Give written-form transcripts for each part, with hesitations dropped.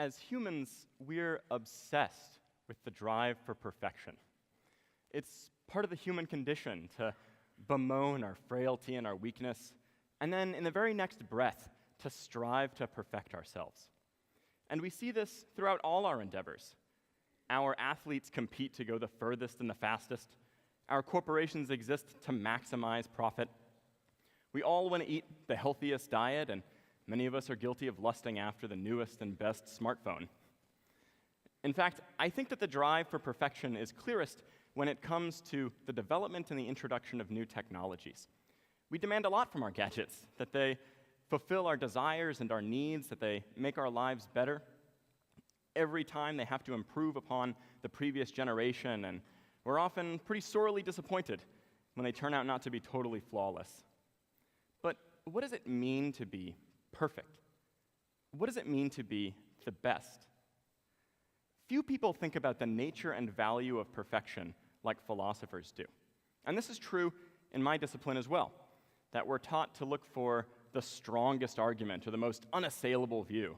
As humans, we're obsessed with the drive for perfection. It's part of the human condition to bemoan our frailty and our weakness, and then in the very next breath, to strive to perfect ourselves. And we see this throughout all our endeavors. Our athletes compete to go the furthest and the fastest. Our corporations exist to maximize profit. We all want to eat the healthiest diet, and many of us are guilty of lusting after the newest and best smartphone. In fact, I think that the drive for perfection is clearest when it comes to the development and the introduction of new technologies. We demand a lot from our gadgets, that they fulfill our desires and our needs, that they make our lives better. Every time they have to improve upon the previous generation, and we're often pretty sorely disappointed when they turn out not to be totally flawless. But what does it mean to be perfect? What does it mean to be the best? Few people think about the nature and value of perfection like philosophers do. And this is true in my discipline as well, that we're taught to look for the strongest argument or the most unassailable view.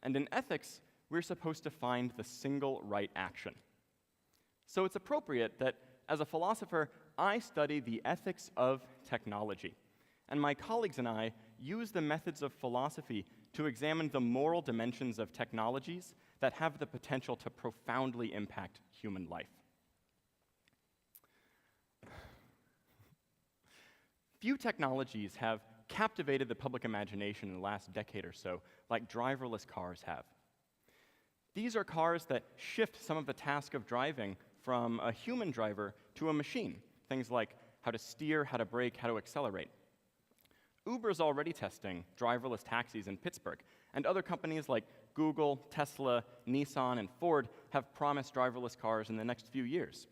And in ethics, we're supposed to find the single right action. So it's appropriate that, as a philosopher, I study the ethics of technology. And my colleagues and I use the methods of philosophy to examine the moral dimensions of technologies that have the potential to profoundly impact human life. Few technologies have captivated the public imagination in the last decade or so, like driverless cars have. These are cars that shift some of the task of driving from a human driver to a machine, things like how to steer, how to brake, how to accelerate. Uber is already testing driverless taxis in Pittsburgh, and other companies like Google, Tesla, Nissan, and Ford have promised driverless cars in the next few years.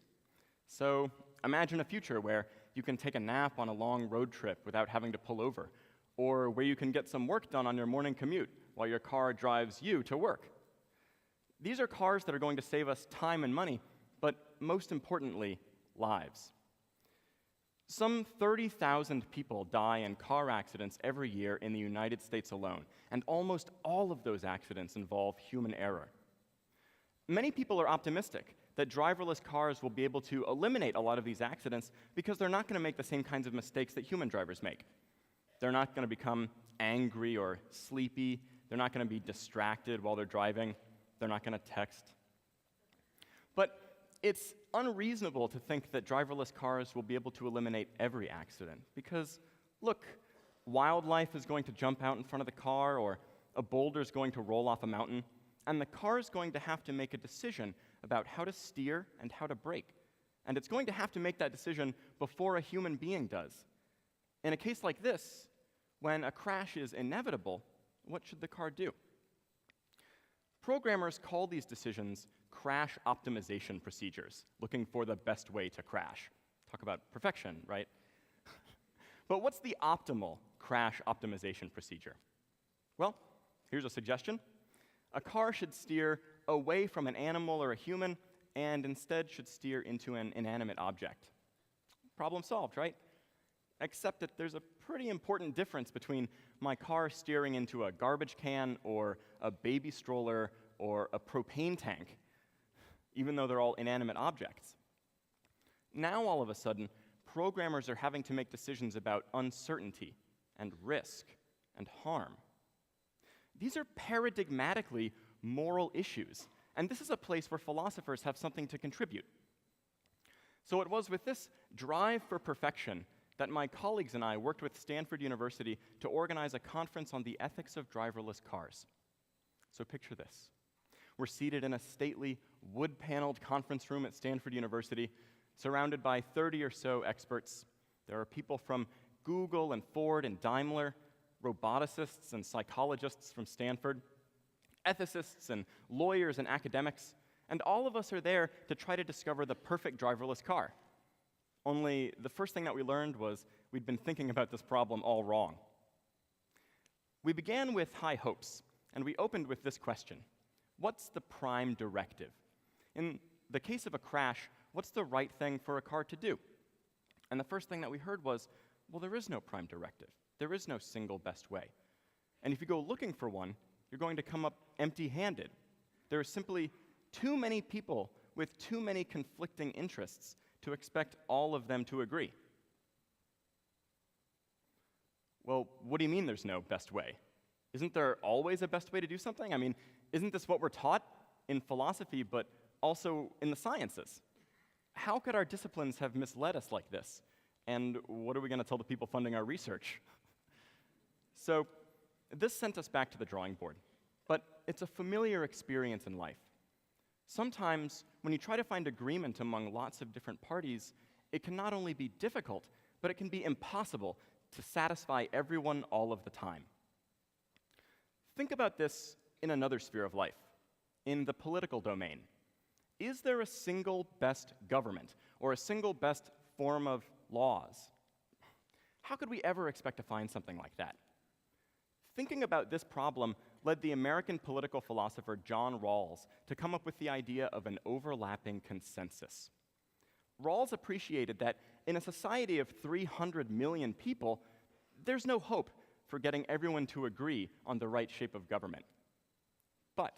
So imagine a future where you can take a nap on a long road trip without having to pull over, or where you can get some work done on your morning commute while your car drives you to work. These are cars that are going to save us time and money, but most importantly, lives. Some 30,000 people die in car accidents every year in the United States alone, and almost all of those accidents involve human error. Many people are optimistic that driverless cars will be able to eliminate a lot of these accidents because they're not going to make the same kinds of mistakes that human drivers make. They're not going to become angry or sleepy. They're not going to be distracted while they're driving. They're not going to text. But it's unreasonable to think that driverless cars will be able to eliminate every accident because, look, wildlife is going to jump out in front of the car, or a boulder is going to roll off a mountain, and the car is going to have to make a decision about how to steer and how to brake. And it's going to have to make that decision before a human being does. In a case like this, when a crash is inevitable, what should the car do? Programmers call these decisions crash optimization procedures, looking for the best way to crash. Talk about perfection, right? But what's the optimal crash optimization procedure? Well, here's a suggestion. A car should steer away from an animal or a human, and instead should steer into an inanimate object. Problem solved, right? Except that there's a pretty important difference between my car steering into a garbage can or a baby stroller or a propane tank, even though they're all inanimate objects. Now, all of a sudden, programmers are having to make decisions about uncertainty and risk and harm. These are paradigmatically moral issues, and this is a place where philosophers have something to contribute. So it was with this drive for perfection that my colleagues and I worked with Stanford University to organize a conference on the ethics of driverless cars. So picture this. We're seated in a stately, wood-paneled conference room at Stanford University, surrounded by 30 or so experts. There are people from Google and Ford and Daimler, roboticists and psychologists from Stanford, ethicists and lawyers and academics, and all of us are there to try to discover the perfect driverless car. Only the first thing that we learned was we'd been thinking about this problem all wrong. We began with high hopes, and we opened with this question: what's the prime directive? In the case of a crash, what's the right thing for a car to do? And the first thing that we heard was, well, there is no prime directive. There is no single best way. And if you go looking for one, you're going to come up empty-handed, There are simply too many people with too many conflicting interests to expect all of them to agree. Well, what do you mean there's no best way? Isn't there always a best way to do something? I mean, isn't this what we're taught in philosophy, but also in the sciences? How could our disciplines have misled us like this? And what are we going to tell the people funding our research? So this sent us back to the drawing board. But it's a familiar experience in life. Sometimes, when you try to find agreement among lots of different parties, it can not only be difficult, but it can be impossible to satisfy everyone all of the time. Think about this in another sphere of life, in the political domain. Is there a single best government, or a single best form of laws? How could we ever expect to find something like that? Thinking about this problem led the American political philosopher John Rawls to come up with the idea of an overlapping consensus. Rawls appreciated that in a society of 300 million people, there's no hope for getting everyone to agree on the right shape of government. But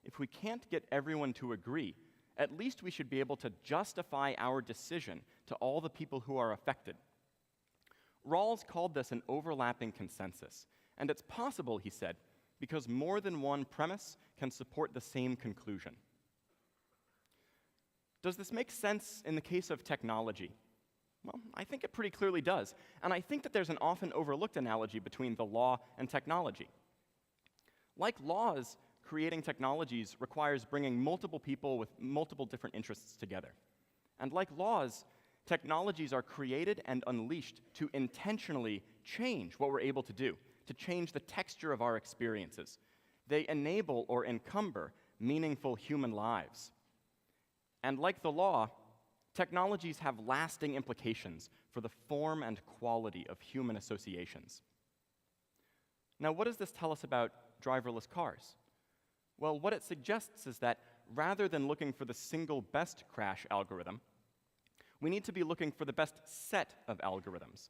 if we can't get everyone to agree, at least we should be able to justify our decision to all the people who are affected. Rawls called this an overlapping consensus, and it's possible, he said, because more than one premise can support the same conclusion. Does this make sense in the case of technology? Well, I think it pretty clearly does, and I think that there's an often overlooked analogy between the law and technology. Like laws, creating technologies requires bringing multiple people with multiple different interests together. And like laws, technologies are created and unleashed to intentionally change what we're able to do, to change the texture of our experiences. They enable or encumber meaningful human lives. And like the law, technologies have lasting implications for the form and quality of human associations. Now, what does this tell us about driverless cars? Well, what it suggests is that rather than looking for the single best crash algorithm, we need to be looking for the best set of algorithms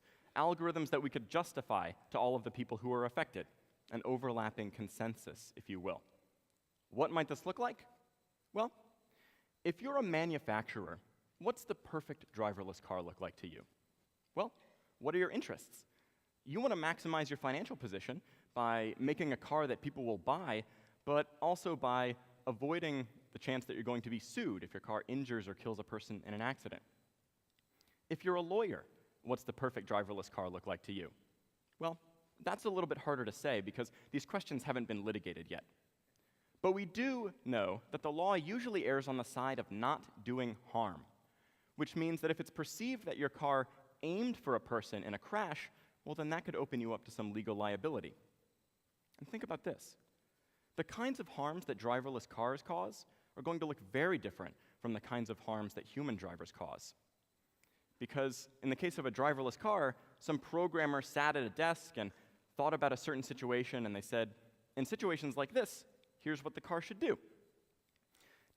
that we could justify to all of the people who are affected, an overlapping consensus, if you will. What might this look like? Well, if you're a manufacturer, what's the perfect driverless car look like to you? Well, what are your interests? You want to maximize your financial position by making a car that people will buy, but also by avoiding the chance that you're going to be sued if your car injures or kills a person in an accident. If you're a lawyer, what's the perfect driverless car look like to you? Well, that's a little bit harder to say because these questions haven't been litigated yet. But we do know that the law usually errs on the side of not doing harm, which means that if it's perceived that your car aimed for a person in a crash, well, then that could open you up to some legal liability. And think about this. The kinds of harms that driverless cars cause are going to look very different from the kinds of harms that human drivers cause. Because in the case of a driverless car, some programmer sat at a desk and thought about a certain situation, and they said, in situations like this, here's what the car should do.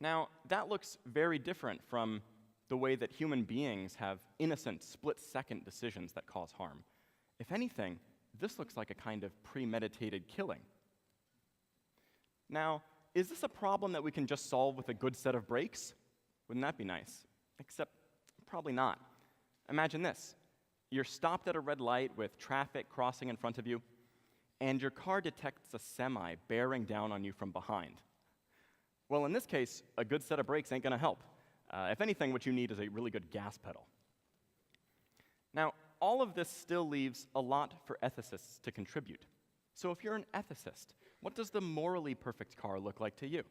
Now, that looks very different from the way that human beings have innocent, split-second decisions that cause harm. If anything, this looks like a kind of premeditated killing. Now, is this a problem that we can just solve with a good set of brakes? Wouldn't that be nice? Except, probably not. Imagine this. You're stopped at a red light with traffic crossing in front of you, and your car detects a semi bearing down on you from behind. Well, in this case, a good set of brakes ain't going to help. If anything, what you need is a really good gas pedal. Now, all of this still leaves a lot for ethicists to contribute. So if you're an ethicist, what does the morally perfect car look like to you?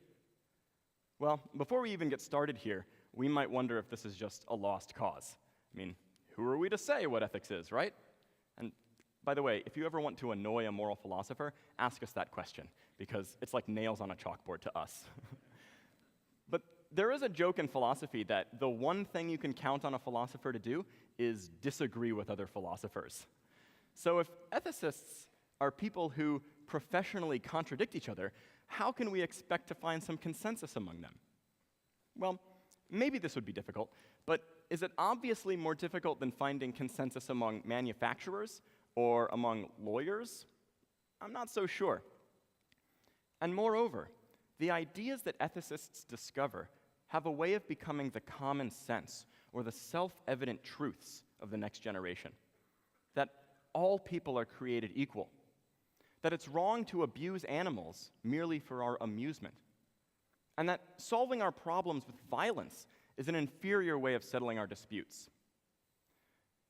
Well, before we even get started here, we might wonder if this is just a lost cause. I mean, who are we to say what ethics is, right? And by the way, if you ever want to annoy a moral philosopher, ask us that question, because it's like nails on a chalkboard to us. But there is a joke in philosophy that the one thing you can count on a philosopher to do is disagree with other philosophers. So if ethicists are people who professionally contradict each other, how can we expect to find some consensus among them? Well, maybe this would be difficult, but is it obviously more difficult than finding consensus among manufacturers or among lawyers? I'm not so sure. And moreover, the ideas that ethicists discover have a way of becoming the common sense or the self-evident truths of the next generation. That all people are created equal. That it's wrong to abuse animals merely for our amusement. And that solving our problems with violence is an inferior way of settling our disputes.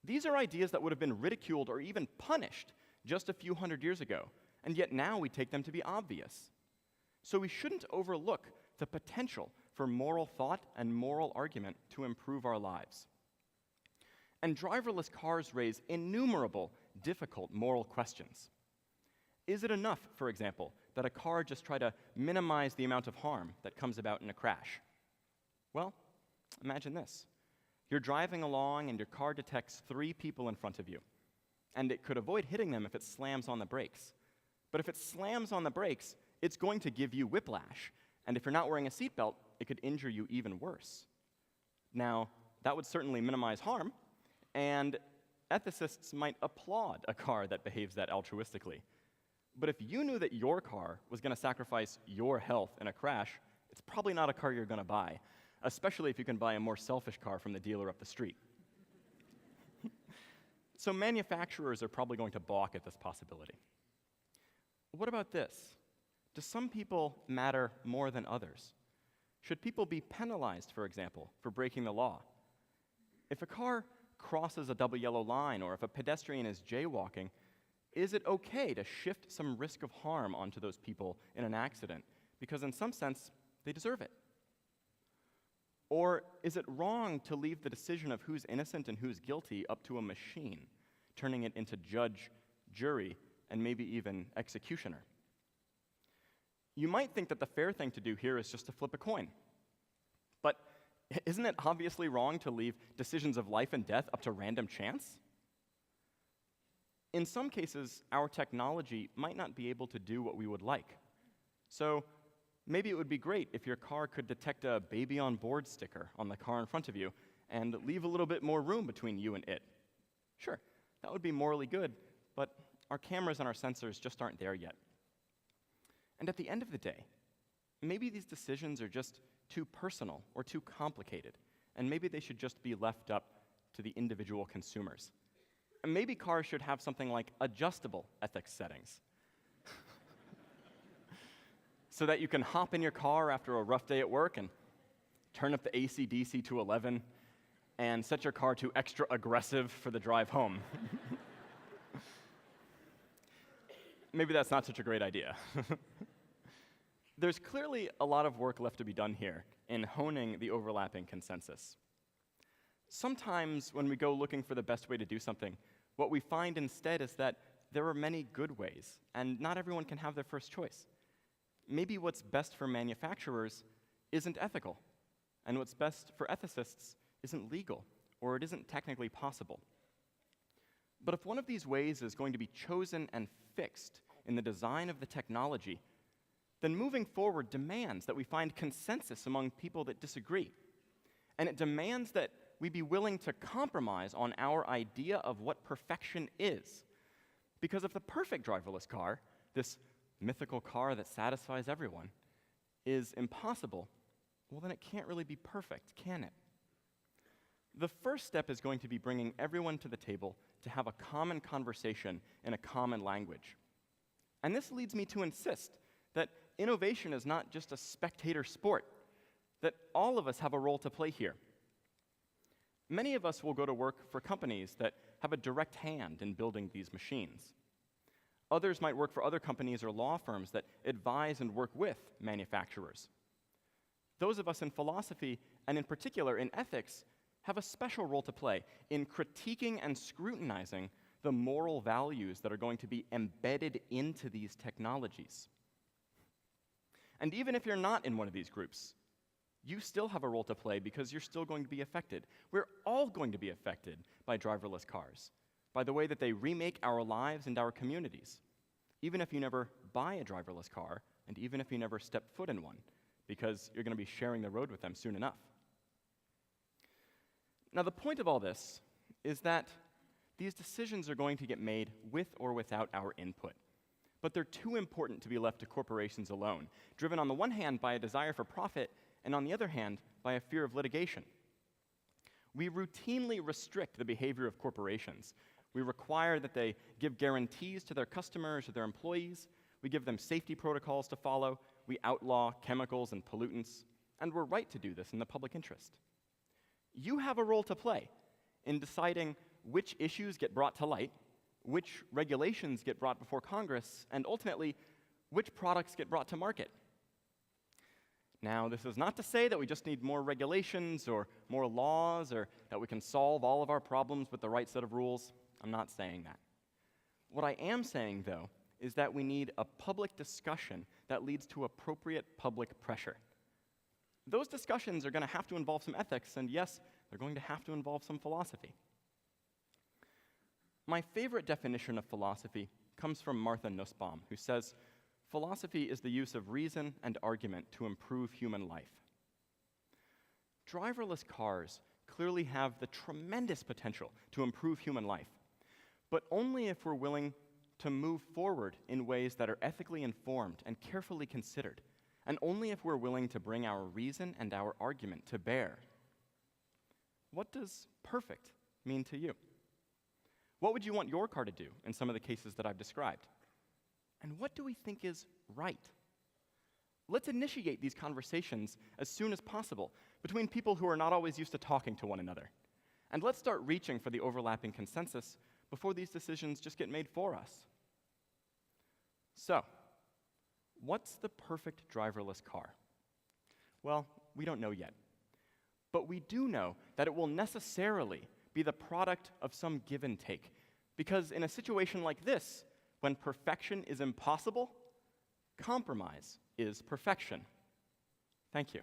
These are ideas that would have been ridiculed or even punished just a few hundred years ago, and yet now we take them to be obvious. So we shouldn't overlook the potential for moral thought and moral argument to improve our lives. And driverless cars raise innumerable difficult moral questions. Is it enough, for example, that a car just try to minimize the amount of harm that comes about in a crash? Well, imagine this. You're driving along and your car detects 3 people in front of you, and it could avoid hitting them if it slams on the brakes. But if it slams on the brakes, it's going to give you whiplash, and if you're not wearing a seatbelt, it could injure you even worse. Now, that would certainly minimize harm, and ethicists might applaud a car that behaves that altruistically. But if you knew that your car was going to sacrifice your health in a crash, it's probably not a car you're going to buy, especially if you can buy a more selfish car from the dealer up the street. So manufacturers are probably going to balk at this possibility. What about this? Do some people matter more than others? Should people be penalized, for example, for breaking the law? If a car crosses a double yellow line, or if a pedestrian is jaywalking, is it okay to shift some risk of harm onto those people in an accident? Because in some sense, they deserve it. Or is it wrong to leave the decision of who's innocent and who's guilty up to a machine, turning it into judge, jury, and maybe even executioner? You might think that the fair thing to do here is just to flip a coin. But isn't it obviously wrong to leave decisions of life and death up to random chance? In some cases, our technology might not be able to do what we would like. So maybe it would be great if your car could detect a baby on board sticker on the car in front of you and leave a little bit more room between you and it. Sure, that would be morally good, but our cameras and our sensors just aren't there yet. And at the end of the day, maybe these decisions are just too personal or too complicated, and maybe they should just be left up to the individual consumers. And maybe cars should have something like adjustable ethics settings, so that you can hop in your car after a rough day at work and turn up the AC/DC to 11 and set your car to extra aggressive for the drive home. Maybe that's not such a great idea. There's clearly a lot of work left to be done here in honing the overlapping consensus. Sometimes when we go looking for the best way to do something, what we find instead is that there are many good ways, and not everyone can have their first choice. Maybe what's best for manufacturers isn't ethical, and what's best for ethicists isn't legal, or it isn't technically possible. But if one of these ways is going to be chosen and fixed in the design of the technology, then moving forward demands that we find consensus among people that disagree. And it demands that we be willing to compromise on our idea of what perfection is. Because if the perfect driverless car, this mythical car that satisfies everyone, is impossible, well, then it can't really be perfect, can it? The first step is going to be bringing everyone to the table to have a common conversation in a common language. And this leads me to insist that innovation is not just a spectator sport, that all of us have a role to play here. Many of us will go to work for companies that have a direct hand in building these machines. Others might work for other companies or law firms that advise and work with manufacturers. Those of us in philosophy, and in particular in ethics, have a special role to play in critiquing and scrutinizing the moral values that are going to be embedded into these technologies. And even if you're not in one of these groups, you still have a role to play because you're still going to be affected. We're all going to be affected by driverless cars, by the way that they remake our lives and our communities, even if you never buy a driverless car, and even if you never step foot in one, because you're going to be sharing the road with them soon enough. Now, the point of all this is that these decisions are going to get made with or without our input, but they're too important to be left to corporations alone, driven on the one hand by a desire for profit, and on the other hand, by a fear of litigation. We routinely restrict the behavior of corporations. We require that they give guarantees to their customers or their employees. We give them safety protocols to follow. We outlaw chemicals and pollutants. And we're right to do this in the public interest. You have a role to play in deciding which issues get brought to light, which regulations get brought before Congress, and ultimately, which products get brought to market. Now, this is not to say that we just need more regulations or more laws or that we can solve all of our problems with the right set of rules. I'm not saying that. What I am saying, though, is that we need a public discussion that leads to appropriate public pressure. Those discussions are going to have to involve some ethics, and yes, they're going to have to involve some philosophy. My favorite definition of philosophy comes from Martha Nussbaum, who says, "Philosophy is the use of reason and argument to improve human life." Driverless cars clearly have the tremendous potential to improve human life, but only if we're willing to move forward in ways that are ethically informed and carefully considered, and only if we're willing to bring our reason and our argument to bear. What does perfect mean to you? What would you want your car to do in some of the cases that I've described? And what do we think is right? Let's initiate these conversations as soon as possible between people who are not always used to talking to one another. And let's start reaching for the overlapping consensus before these decisions just get made for us. So, what's the perfect driverless car? Well, we don't know yet. But we do know that it will necessarily be the product of some give and take. Because in a situation like this, when perfection is impossible, compromise is perfection. Thank you.